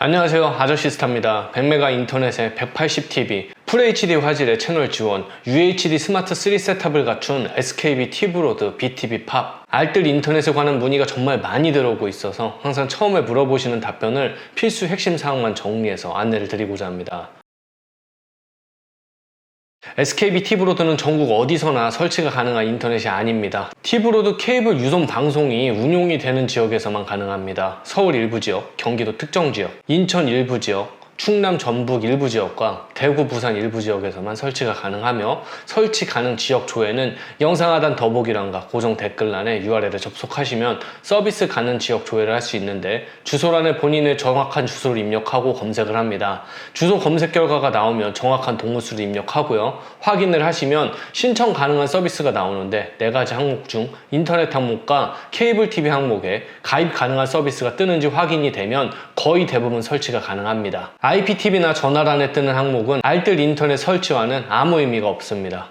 안녕하세요, 아저씨스타입니다. 100메가 인터넷에 180TB, FHD 화질의 채널 지원, UHD 스마트 3 셋업을 갖춘 SKB 티브로드 BTB 팝. 알뜰 인터넷에 관한 문의가 정말 많이 들어오고 있어서 항상 처음에 물어보시는 답변을 필수 핵심 사항만 정리해서 안내를 드리고자 합니다. SKB 티브로드는 전국 어디서나 설치가 가능한 인터넷이 아닙니다. 티브로드 케이블 유선 방송이 운용이 되는 지역에서만 가능합니다. 서울 일부 지역, 경기도 특정 지역, 인천 일부 지역, 충남, 전북 일부 지역과 대구, 부산 일부 지역에서만 설치가 가능하며 설치 가능 지역 조회는 영상 하단 더보기란과 고정 댓글란에 URL에 접속하시면 서비스 가능 지역 조회를 할 수 있는데 주소란에 본인의 정확한 주소를 입력하고 검색을 합니다. 주소 검색 결과가 나오면 정확한 동호수를 입력하고요. 확인을 하시면 신청 가능한 서비스가 나오는데 4가지 항목 중 인터넷 항목과 케이블 TV 항목에 가입 가능한 서비스가 뜨는지 확인이 되면 거의 대부분 설치가 가능합니다. IPTV나 전화란에 뜨는 항목은 알뜰 인터넷 설치와는 아무 의미가 없습니다.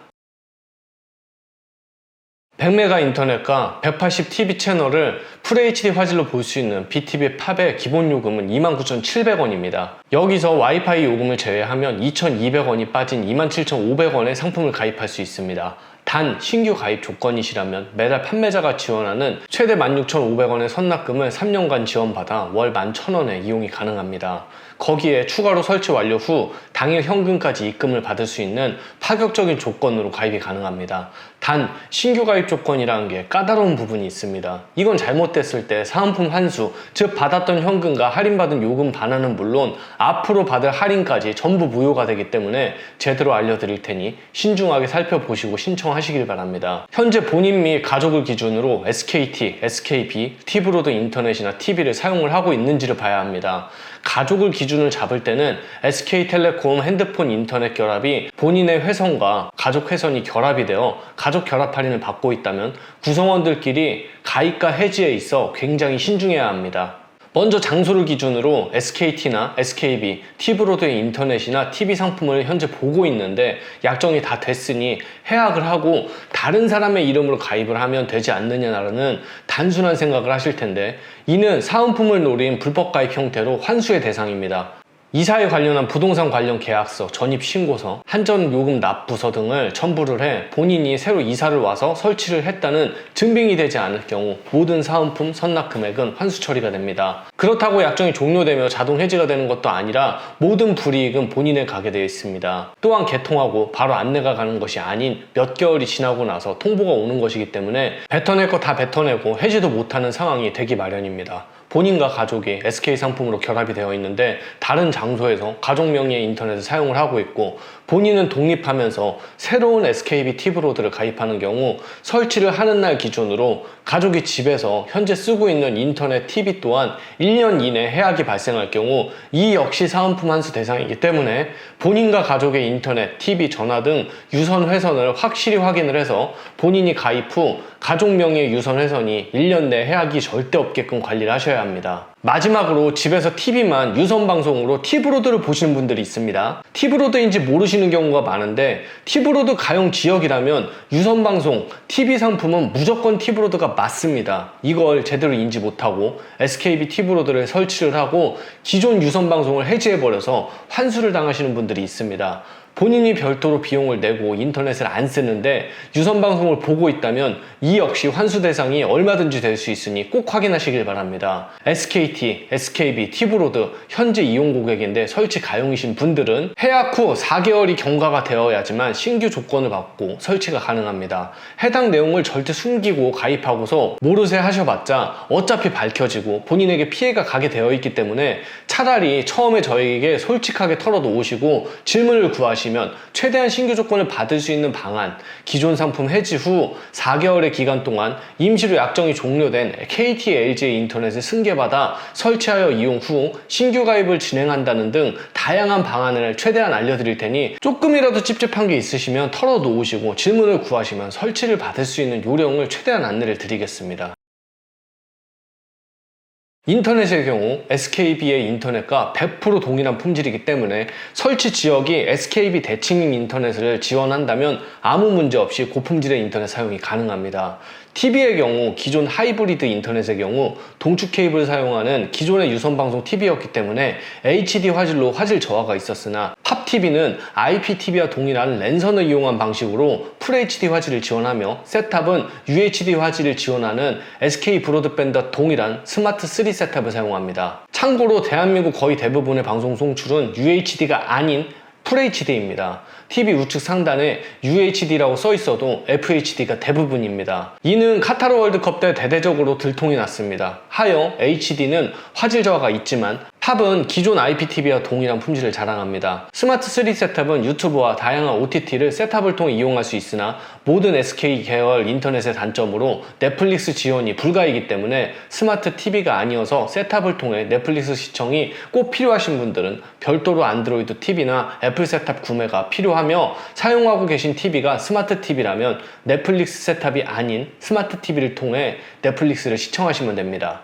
100메가 인터넷과 180TV 채널을 FHD 화질로 볼 수 있는 BTV 팝의 기본 요금은 29,700원입니다. 여기서 와이파이 요금을 제외하면 2,200원이 빠진 27,500원의 상품을 가입할 수 있습니다. 단 신규 가입 조건이시라면 매달 판매자가 지원하는 최대 16,500원의 선납금을 3년간 지원받아 월 11,000원에 이용이 가능합니다. 거기에 추가로 설치 완료 후 당일 현금까지 입금을 받을 수 있는 파격적인 조건으로 가입이 가능합니다. 단 신규 가입 조건이라는 게 까다로운 부분이 있습니다. 이건 잘못됐을 때 사은품 환수, 즉 받았던 현금과 할인받은 요금 반환은 물론 앞으로 받을 할인까지 전부 무효가 되기 때문에 제대로 알려드릴 테니 신중하게 살펴보시고 신청하시길 바랍니다. 현재 본인 및 가족을 기준으로 SKT, SKB, 티브로드 인터넷이나 TV를 사용을 하고 있는지를 봐야 합니다. 가족을 기준을 잡을 때는 SK텔레콤 핸드폰 인터넷 결합이 본인의 회선과 가족 회선이 결합이 되어 가족 결합 할인을 받고 있다면 구성원들끼리 가입과 해지에 있어 굉장히 신중해야 합니다. 먼저 장소를 기준으로 SKT나 SKB, 티브로드의 인터넷이나 TV 상품을 현재 보고 있는데 약정이 다 됐으니 해약을 하고 다른 사람의 이름으로 가입을 하면 되지 않느냐라는 단순한 생각을 하실 텐데 이는 사은품을 노린 불법 가입 형태로 환수의 대상입니다. 이사에 관련한 부동산 관련 계약서, 전입신고서, 한전요금 납부서 등을 첨부를 해 본인이 새로 이사를 와서 설치를 했다는 증빙이 되지 않을 경우 모든 사은품 선납 금액은 환수 처리가 됩니다. 그렇다고 약정이 종료되며 자동 해지가 되는 것도 아니라 모든 불이익은 본인에 가게 되어 있습니다. 또한 개통하고 바로 안내가 가는 것이 아닌 몇 개월이 지나고 나서 통보가 오는 것이기 때문에 뱉어낼 거 다 뱉어내고 해지도 못하는 상황이 되기 마련입니다. 본인과 가족이 SK 상품으로 결합이 되어 있는데 다른 장소에서 가족 명의의 인터넷을 사용을 하고 있고 본인은 독립하면서 새로운 SKB 티브로드를 가입하는 경우 설치를 하는 날 기준으로 가족이 집에서 현재 쓰고 있는 인터넷 TV 또한 1년 이내 해약이 발생할 경우 이 역시 사은품 환수 대상이기 때문에 본인과 가족의 인터넷, TV, 전화 등 유선 회선을 확실히 확인을 해서 본인이 가입 후 가족 명의의 유선 회선이 1년 내 해약이 절대 없게끔 관리를 하셔야 합니다. 마지막으로 집에서 TV만 유선 방송으로 티브로드를 보시는 분들이 있습니다. 티브로드인지 모르시는 경우가 많은데 티브로드 가용 지역이라면 유선 방송, TV 상품은 무조건 티브로드가 맞습니다. 이걸 제대로 인지 못하고 SKB 티브로드를 설치를 하고 기존 유선 방송을 해지해버려서 환수를 당하시는 분들이 있습니다. 본인이 별도로 비용을 내고 인터넷을 안 쓰는데 유선 방송을 보고 있다면 이 역시 환수 대상이 얼마든지 될 수 있으니 꼭 확인하시길 바랍니다. SKT, SKB, 티브로드 현재 이용 고객인데 설치 가용이신 분들은 해약 후 4개월이 경과가 되어야지만 신규 조건을 받고 설치가 가능합니다. 해당 내용을 절대 숨기고 가입하고서 모르쇠 하셔봤자 어차피 밝혀지고 본인에게 피해가 가게 되어 있기 때문에 차라리 처음에 저에게 솔직하게 털어놓으시고 질문을 구하시면 최대한 신규 조건을 받을 수 있는 방안, 기존 상품 해지 후 4개월의 기간 동안 임시로 약정이 종료된 KT, LG 인터넷을 승계받아 설치하여 이용 후 신규 가입을 진행한다는 등 다양한 방안을 최대한 알려드릴 테니 조금이라도 찝찝한 게 있으시면 털어놓으시고 질문을 구하시면 설치를 받을 수 있는 요령을 최대한 안내를 드리겠습니다. 인터넷의 경우 SKB의 인터넷과 100% 동일한 품질이기 때문에 설치 지역이 SKB 대칭 인터넷을 지원한다면 아무 문제 없이 고품질의 인터넷 사용이 가능합니다. TV의 경우 기존 하이브리드 인터넷의 경우 동축 케이블을 사용하는 기존의 유선방송 TV였기 때문에 HD 화질로 화질 저하가 있었으나 팝 TV는 IPTV와 동일한 랜선을 이용한 방식으로 FHD 화질을 지원하며 셋탑은 UHD 화질을 지원하는 SK 브로드밴드와 동일한 스마트 3 셋탑을 사용합니다. 참고로 대한민국 거의 대부분의 방송 송출은 UHD가 아닌 FHD입니다. TV 우측 상단에 UHD라고 써 있어도 FHD가 대부분입니다. 이는 카타르 월드컵 때 대대적으로 들통이 났습니다. 하여 HD는 화질 저하가 있지만 팝은 기존 IPTV와 동일한 품질을 자랑합니다. 스마트 3 셋탑은 유튜브와 다양한 OTT를 셋탑을 통해 이용할 수 있으나 모든 SK 계열 인터넷의 단점으로 넷플릭스 지원이 불가이기 때문에 스마트 TV가 아니어서 셋탑을 통해 넷플릭스 시청이 꼭 필요하신 분들은 별도로 안드로이드 TV나 애플 셋탑 구매가 필요하며 사용하고 계신 TV가 스마트 TV라면 넷플릭스 셋탑이 아닌 스마트 TV를 통해 넷플릭스를 시청하시면 됩니다.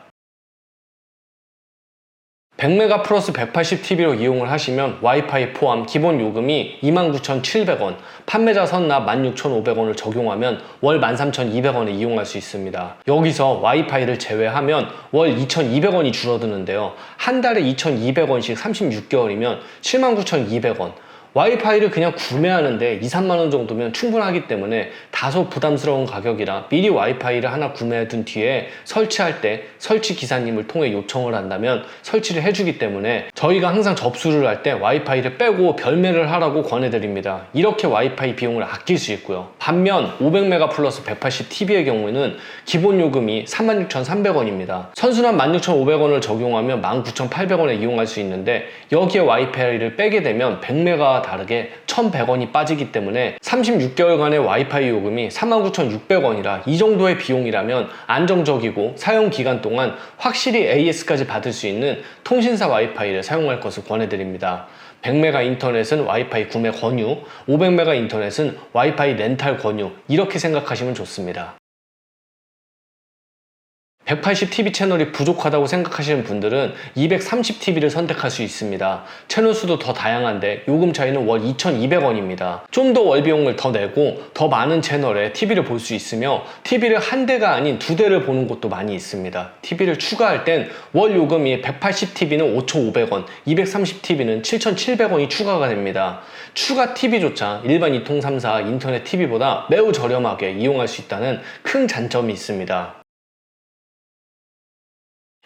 100메가 플러스 180TV로 이용을 하시면 와이파이 포함 기본 요금이 29,700원, 판매자 선납 16,500원을 적용하면 월 13,200원에 이용할 수 있습니다. 여기서 와이파이를 제외하면 월 2,200원이 줄어드는데요. 한 달에 2,200원씩 36개월이면 79,200원. 와이파이를 그냥 구매하는데 2, 3만원 정도면 충분하기 때문에 다소 부담스러운 가격이라 미리 와이파이를 하나 구매해둔 뒤에 설치할 때 설치 기사님을 통해 요청을 한다면 설치를 해주기 때문에 저희가 항상 접수를 할 때 와이파이를 빼고 별매를 하라고 권해드립니다. 이렇게 와이파이 비용을 아낄 수 있고요. 반면 500메가 플러스 180TV의 경우에는 기본 요금이 36,300원입니다. 선순환 16,500원을 적용하면 19,800원에 이용할 수 있는데 여기에 와이파이를 빼게 되면 100메가 다르게 1,100원이 빠지기 때문에 36개월간의 와이파이 요금이 39,600원이라 이 정도의 비용이라면 안정적이고 사용 기간 동안 확실히 AS까지 받을 수 있는 통신사 와이파이를 사용할 것을 권해드립니다. 100메가 인터넷은 와이파이 구매 권유, 500메가 인터넷은 와이파이 렌탈 권유, 이렇게 생각하시면 좋습니다. 180TV 채널이 부족하다고 생각하시는 분들은 230TV를 선택할 수 있습니다. 채널 수도 더 다양한데 요금 차이는 월 2,200원입니다. 좀 더 월비용을 더 내고 더 많은 채널에 TV를 볼 수 있으며 TV를 한 대가 아닌 두 대를 보는 곳도 많이 있습니다. TV를 추가할 땐 월 요금이 180TV는 5,500원, 230TV는 7,700원이 추가가 됩니다. 추가 TV조차 일반 2통3사 인터넷 TV보다 매우 저렴하게 이용할 수 있다는 큰 장점이 있습니다.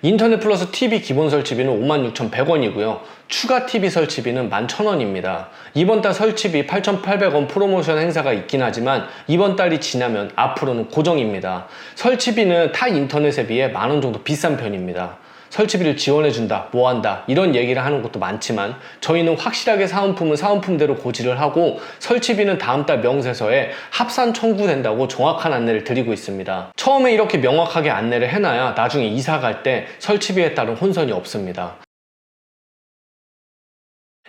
인터넷 플러스 TV 기본 설치비는 56,100원이고요. 추가 TV 설치비는 11,000원입니다. 이번 달 설치비 8,800원 프로모션 행사가 있긴 하지만 이번 달이 지나면 앞으로는 고정입니다. 설치비는 타 인터넷에 비해 만원 정도 비싼 편입니다. 설치비를 지원해준다, 뭐한다 이런 얘기를 하는 것도 많지만 저희는 확실하게 사은품은 사은품대로 고지를 하고 설치비는 다음 달 명세서에 합산 청구된다고 정확한 안내를 드리고 있습니다. 처음에 이렇게 명확하게 안내를 해놔야 나중에 이사 갈 때 설치비에 따른 혼선이 없습니다.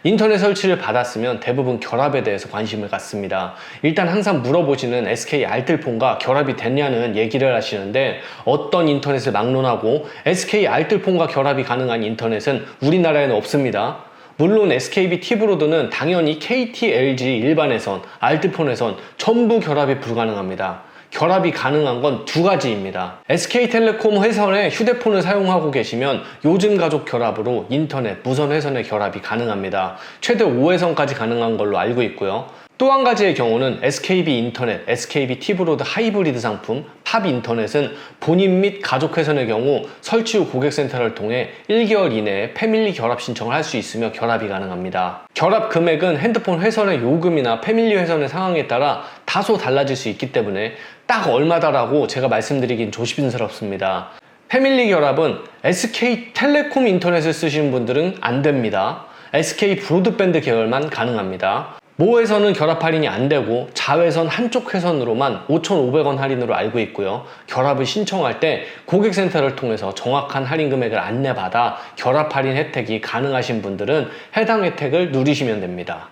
인터넷 설치를 받았으면 대부분 결합에 대해서 관심을 갖습니다. 일단 항상 물어보시는 SK 알뜰폰과 결합이 됐냐는 얘기를 하시는데 어떤 인터넷을 막론하고 SK 알뜰폰과 결합이 가능한 인터넷은 우리나라에는 없습니다. 물론 SKB T브로드는 당연히 KT, LG 일반에선, 알뜰폰에선 전부 결합이 불가능합니다. 결합이 가능한 건 두 가지입니다. SK텔레콤 회선에 휴대폰을 사용하고 계시면 요즘 가족 결합으로 인터넷, 무선 회선의 결합이 가능합니다. 최대 5회선까지 가능한 걸로 알고 있고요. 또 한 가지의 경우는 SKB 인터넷, SKB T브로드 하이브리드 상품, 팝 인터넷은 본인 및 가족 회선의 경우 설치 후 고객센터를 통해 1개월 이내에 패밀리 결합 신청을 할 수 있으며 결합이 가능합니다. 결합 금액은 핸드폰 회선의 요금이나 패밀리 회선의 상황에 따라 다소 달라질 수 있기 때문에 딱 얼마다라고 제가 말씀드리긴 조심스럽습니다. 패밀리 결합은 SK텔레콤 인터넷을 쓰시는 분들은 안 됩니다. SK 브로드밴드 계열만 가능합니다. 모회선은 결합 할인이 안 되고 자회선 한쪽 회선으로만 5,500원 할인으로 알고 있고요. 결합을 신청할 때 고객센터를 통해서 정확한 할인 금액을 안내받아 결합 할인 혜택이 가능하신 분들은 해당 혜택을 누리시면 됩니다.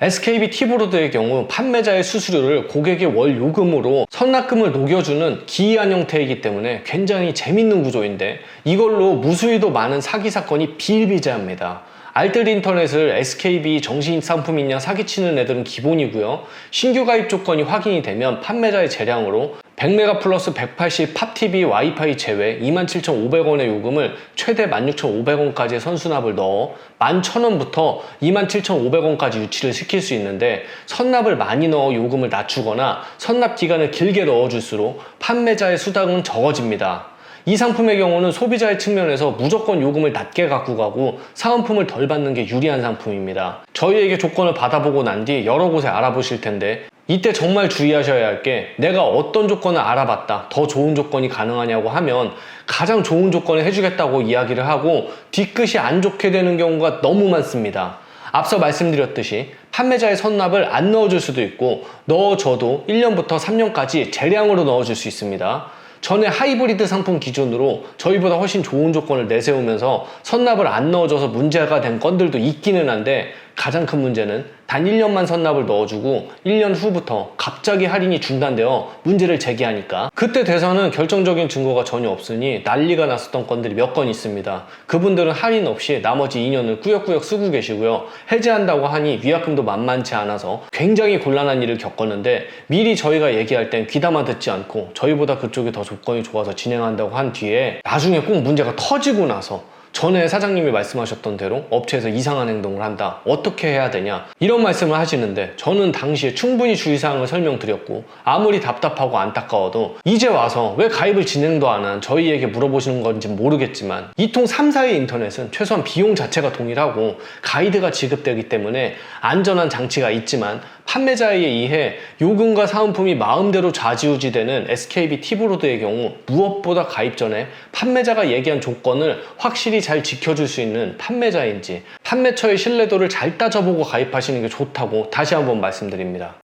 SKB T브로드의 경우 판매자의 수수료를 고객의 월 요금으로 선납금을 녹여주는 기이한 형태이기 때문에 굉장히 재밌는 구조인데 이걸로 무수히도 많은 사기 사건이 비일비재합니다. 알뜰 인터넷을 SKB 정식 상품인 양 사기치는 애들은 기본이고요. 신규 가입 조건이 확인이 되면 판매자의 재량으로 100메가 플러스 180 팝TV 와이파이 제외 27,500원의 요금을 최대 16,500원까지의 선수납을 넣어 11,000원부터 27,500원까지 유치를 시킬 수 있는데, 선납을 많이 넣어 요금을 낮추거나 선납 기간을 길게 넣어줄수록 판매자의 수당은 적어집니다. 이 상품의 경우는 소비자의 측면에서 무조건 요금을 낮게 갖고 가고 사은품을 덜 받는 게 유리한 상품입니다. 저희에게 조건을 받아보고 난 뒤 여러 곳에 알아보실 텐데, 이때 정말 주의하셔야 할 게, 내가 어떤 조건을 알아봤다, 더 좋은 조건이 가능하냐고 하면 가장 좋은 조건을 해주겠다고 이야기를 하고 뒤끝이 안 좋게 되는 경우가 너무 많습니다. 앞서 말씀드렸듯이 판매자의 선납을 안 넣어줄 수도 있고, 넣어줘도 1년부터 3년까지 재량으로 넣어줄 수 있습니다. 전에 하이브리드 상품 기준으로 저희보다 훨씬 좋은 조건을 내세우면서 선납을 안 넣어줘서 문제가 된 건들도 있기는 한데, 가장 큰 문제는 단 1년만 선납을 넣어주고 1년 후부터 갑자기 할인이 중단되어 문제를 제기하니까, 그때 돼서는 결정적인 증거가 전혀 없으니 난리가 났었던 건들이 몇 건 있습니다. 그분들은 할인 없이 나머지 2년을 꾸역꾸역 쓰고 계시고요. 해지한다고 하니 위약금도 만만치 않아서 굉장히 곤란한 일을 겪었는데, 미리 저희가 얘기할 땐 귀담아 듣지 않고 저희보다 그쪽이 더 조건이 좋아서 진행한다고 한 뒤에 나중에 꼭 문제가 터지고 나서 전에 사장님이 말씀하셨던 대로 업체에서 이상한 행동을 한다, 어떻게 해야 되냐, 이런 말씀을 하시는데, 저는 당시에 충분히 주의사항을 설명드렸고 아무리 답답하고 안타까워도 이제 와서 왜 가입을 진행도 안 한 저희에게 물어보시는 건지 모르겠지만, 이통 3사의 인터넷은 최소한 비용 자체가 동일하고 가이드가 지급되기 때문에 안전한 장치가 있지만, 판매자에 의해 요금과 사은품이 마음대로 좌지우지되는 SKB 티브로드의 경우 무엇보다 가입 전에 판매자가 얘기한 조건을 확실히 잘 지켜줄 수 있는 판매자인지 판매처의 신뢰도를 잘 따져보고 가입하시는 게 좋다고 다시 한번 말씀드립니다.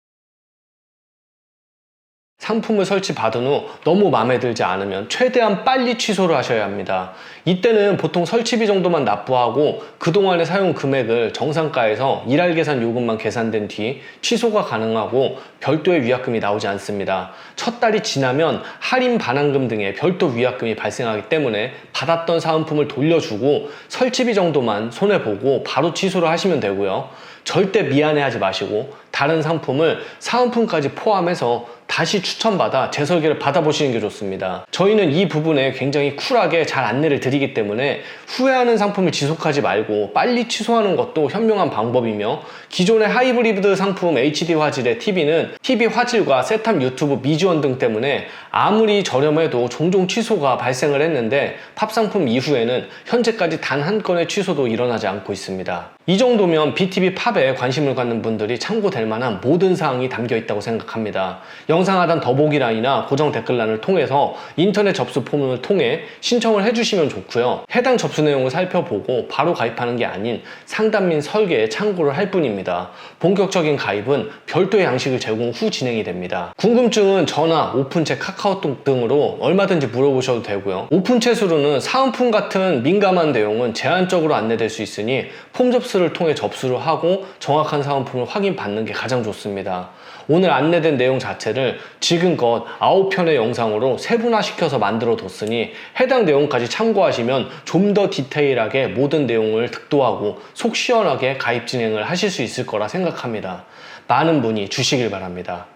상품을 설치 받은 후 너무 마음에 들지 않으면 최대한 빨리 취소를 하셔야 합니다. 이때는 보통 설치비 정도만 납부하고 그동안의 사용 금액을 정상가에서 일할 계산 요금만 계산된 뒤 취소가 가능하고 별도의 위약금이 나오지 않습니다. 첫 달이 지나면 할인 반환금 등의 별도 위약금이 발생하기 때문에 받았던 사은품을 돌려주고 설치비 정도만 손해보고 바로 취소를 하시면 되고요. 절대 미안해하지 마시고 다른 상품을 사은품까지 포함해서 다시 추천받아 재설계를 받아보시는 게 좋습니다. 저희는 이 부분에 굉장히 쿨하게 잘 안내를 드리기 때문에 후회하는 상품을 지속하지 말고 빨리 취소하는 것도 현명한 방법이며, 기존의 하이브리드 상품 HD 화질의 TV는 TV 화질과 셋탑 유튜브 미지원 등 때문에 아무리 저렴해도 종종 취소가 발생을 했는데, 팝 상품 이후에는 현재까지 단 한 건의 취소도 일어나지 않고 있습니다. 이 정도면 BTV 팝에 관심을 갖는 분들이 참고될 만한 모든 사항이 담겨 있다고 생각합니다. 영상 하단 더보기란이나 고정 댓글란을 통해서 인터넷 접수 폼을 통해 신청을 해주시면 좋고요. 해당 접수 내용을 살펴보고 바로 가입하는 게 아닌 상담 및 설계에 참고를 할 뿐입니다. 본격적인 가입은 별도의 양식을 제공 후 진행이 됩니다. 궁금증은 전화, 오픈챗, 카카오톡 등으로 얼마든지 물어보셔도 되고요. 오픈챗으로는 사은품 같은 민감한 내용은 제한적으로 안내될 수 있으니 폼 접수를 통해 접수를 하고 정확한 사은품을 확인받는 게 가장 좋습니다. 오늘 안내된 내용 자체를 지금껏 9편의 영상으로 세분화시켜서 만들어 뒀으니 해당 내용까지 참고하시면 좀 더 디테일하게 모든 내용을 득도하고 속 시원하게 가입 진행을 하실 수 있을 거라 생각합니다. 많은 문의 주시길 바랍니다.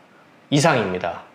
이상입니다.